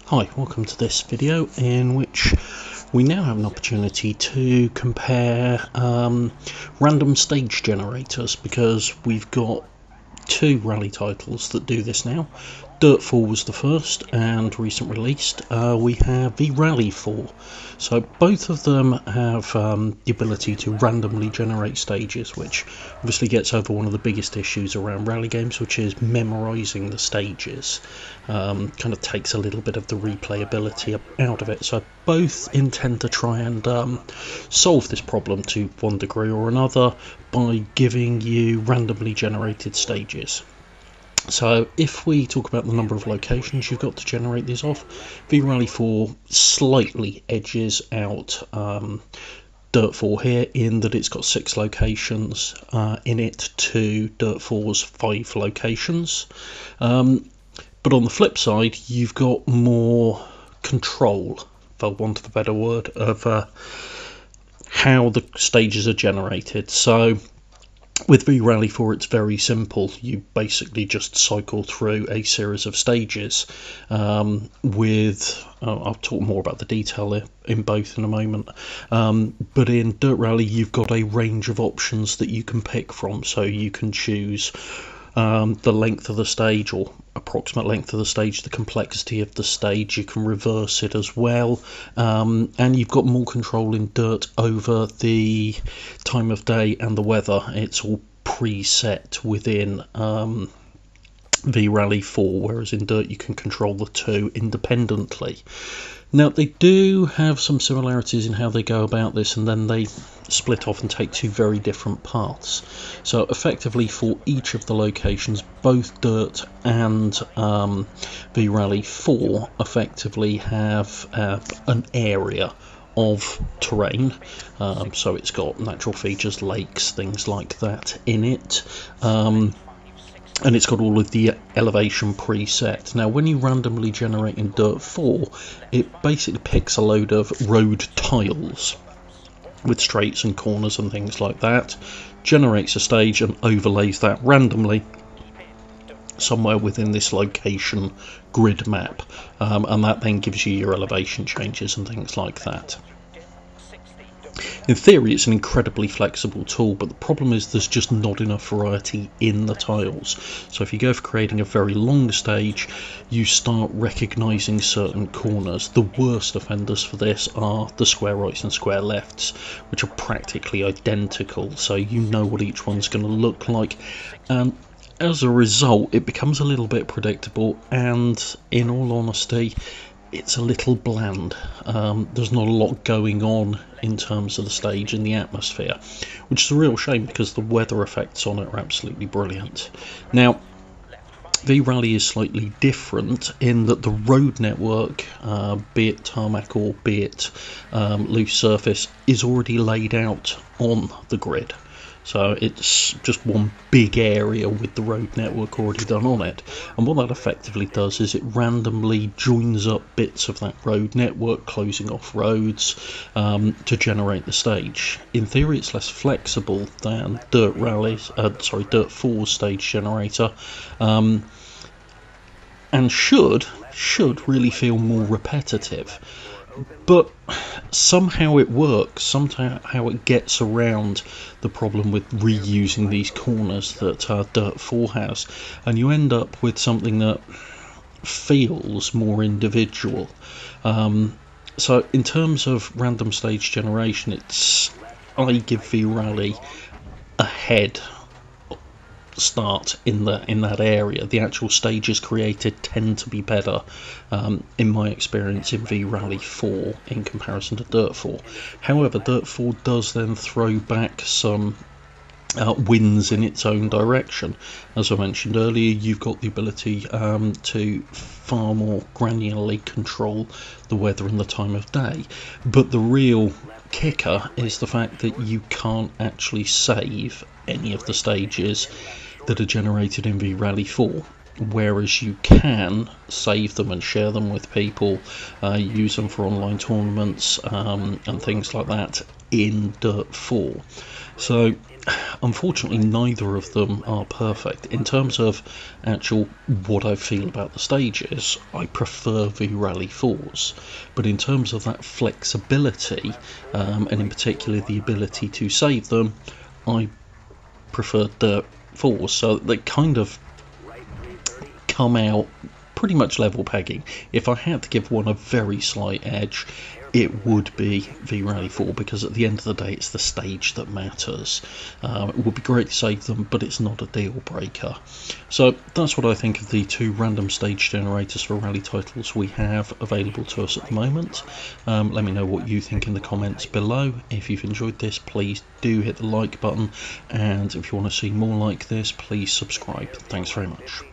Hi, welcome to this video in which we now have an opportunity to compare random stage generators, because we've got two rally titles that do this now. Dirtfall was the first and recent released. We have V-Rally 4. So both of them have the ability to randomly generate stages, which obviously gets over one of the biggest issues around rally games, which is memorising the stages. Kind of takes a little bit of the replayability out of it. So both intend to try and solve this problem to one degree or another by giving you randomly generated stages. So if we talk about the number of locations you've got to generate these off, V-Rally 4 slightly edges out Dirtfall here in that it's got 6 locations in it to Dirtfall's 5 locations. But on the flip side, you've got more control, for want of a better word, of how the stages are generated. So with V-Rally 4 it's very simple. You basically just cycle through a series of stages I'll talk more about the detail in both in a moment, but in Dirt Rally you've got a range of options that you can pick from. So you can choose the length of the stage, or approximate length of the stage, the complexity of the stage. You can reverse it as well, and you've got more control in Dirt over the time of day and the weather. It's all preset within V-Rally 4, whereas in Dirt you can control the two independently. Now they do have some similarities in how they go about this, and then they split off and take two very different paths. So effectively for each of the locations, both Dirt and V-Rally 4 effectively have an area of terrain. So it's got natural features, lakes, things like that in it. And it's got all of the elevation preset. Now when you randomly generate in Dirt 4, it basically picks a load of road tiles with straights and corners and things like that, generates a stage and overlays that randomly somewhere within this location grid map, and that then gives you your elevation changes and things like that. In theory it's an incredibly flexible tool, but the problem is there's just not enough variety in the tiles. So if you go for creating a very long stage, you start recognising certain corners. The worst offenders for this are the square rights and square lefts, which are practically identical, so you know what each one's going to look like. As a result, it becomes a little bit predictable, and in all honesty it's a little bland. There's not a lot going on in terms of the stage and the atmosphere, which is a real shame because the weather effects on it are absolutely brilliant. Now V-Rally is slightly different in that the road network, be it tarmac or be it loose surface, is already laid out on the grid. So it's just one big area with the road network already done on it, and what that effectively does is it randomly joins up bits of that road network, closing off roads, to generate the stage. In theory it's less flexible than Dirt 4's stage generator, and should really feel more repetitive. But somehow it works, somehow it gets around the problem with reusing these corners that Dirt 4 has, and you end up with something that feels more individual. So in terms of random stage generation, I give V-Rally a head start in that area. The actual stages created tend to be better, in my experience, in V-Rally 4 in comparison to Dirt 4. However, Dirt 4 does then throw back some wins in its own direction. As I mentioned earlier, you've got the ability to far more granularly control the weather and the time of day, but the real kicker is the fact that you can't actually save any of the stages that are generated in V-Rally 4. whereas you can save them and share them with people, use them for online tournaments and things like that in Dirt 4. So unfortunately neither of them are perfect. In terms of actual what I feel about the stages, I prefer V-Rally 4s, but in terms of that flexibility, and in particular the ability to save them, I prefer Dirt 4s. So they kind of come out pretty much level pegging. If I had to give one a very slight edge, it would be V-Rally 4, because at the end of the day it's the stage that matters. It would be great to save them, but it's not a deal breaker. So that's what I think of the two random stage generators for rally titles we have available to us at the moment. Let me know what you think in the comments below. If you've enjoyed this, please do hit the like button, and if you want to see more like this, please subscribe. Thanks very much.